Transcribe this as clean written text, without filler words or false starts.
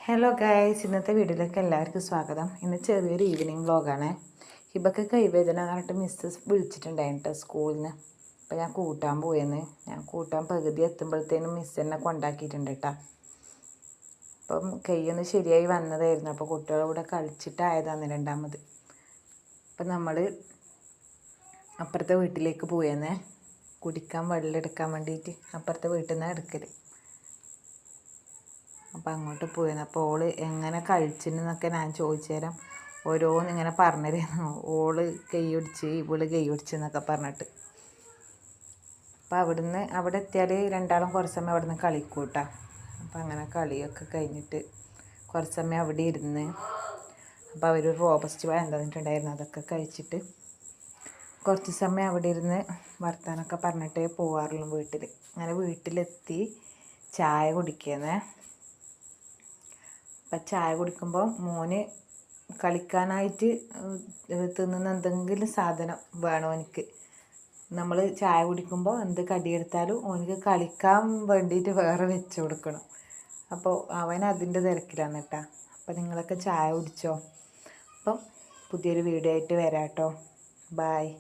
Hello guys, ഇന്നത്തെ വീഡിയോയിലേക്ക് എല്ലാവർക്കും സ്വാഗതം. ഇന്ന് ചെറിയൊരു ഈവനിങ് വ്ളോഗാണ്. ഹിബക്ക് കൈവേദന പറഞ്ഞിട്ട് മിസ്സസ് വിളിച്ചിട്ടുണ്ടായിട്ട് സ്കൂളിൽ നിന്ന്. അപ്പോൾ ഞാൻ കൂട്ടാൻ പോയെന്ന്. ഞാൻ കൂട്ടാൻ പകുതി എത്തുമ്പോഴത്തേനും മിസ് എന്നെ കൊണ്ടാക്കിയിട്ടുണ്ട് കേട്ടോ. അപ്പം കൈയൊന്ന് ശരിയായി വന്നതായിരുന്നു. അപ്പോൾ കുട്ടികളുടെ കൂടെ കളിച്ചിട്ടായതാണ് രണ്ടാമത്. അപ്പം നമ്മൾ അപ്പുറത്തെ വീട്ടിലേക്ക് പോയെന്ന് കുടിക്കാൻ വെള്ളം എടുക്കാൻ വേണ്ടിയിട്ട്. അപ്പുറത്തെ വീട്ടിൽ നിന്നാണ് എടുക്കൽ. അപ്പം അങ്ങോട്ട് പോയിരുന്നു. അപ്പോൾ ഓള് എങ്ങനെ കഴിച്ചെന്നൊക്കെ ഞാൻ ചോദിച്ചു തരാം. ഓരോന്നിങ്ങനെ പറഞ്ഞുതരുന്നു. ഓള് കൈ ഒടിച്ച് ഇവള് കൈ ഒടിച്ചെന്നൊക്കെ പറഞ്ഞിട്ട്. അപ്പം അവിടെ എത്തിയാൽ രണ്ടാളും കുറച്ച് സമയം അവിടെ നിന്ന് കളിക്കൂട്ടാ. അപ്പം അങ്ങനെ കളിയൊക്കെ കഴിഞ്ഞിട്ട് കുറച്ച് സമയം അവിടെ ഇരുന്ന്. അപ്പോൾ അവർ റോബസ്റ്റ് പഴം തന്നിട്ടുണ്ടായിരുന്നു. അതൊക്കെ കഴിച്ചിട്ട് കുറച്ച് സമയം അവിടെ ഇരുന്ന് വർത്താനമൊക്കെ പറഞ്ഞിട്ടേ പോകാറുള്ളൂ വീട്ടിൽ. അങ്ങനെ വീട്ടിലെത്തി ചായ കുടിക്കുന്നേ. അപ്പം ചായ കുടിക്കുമ്പോൾ മോന് കളിക്കാനായിട്ട് തിന്നുന്ന എന്തെങ്കിലും സാധനം വേണം എനിക്ക്. നമ്മൾ ചായ കുടിക്കുമ്പോൾ എന്ത് കടിയെടുത്താലും ഓനിക്ക് കളിക്കാൻ വേണ്ടിയിട്ട് വേറെ വെച്ച് കൊടുക്കണം. അപ്പോൾ അവൻ അതിൻ്റെ തിരക്കിലാണ് കേട്ടോ. അപ്പോൾ നിങ്ങളൊക്കെ ചായ കുടിച്ചോ? അപ്പം പുതിയൊരു വീഡിയോ ആയിട്ട് വരാം കേട്ടോ. ബായ്.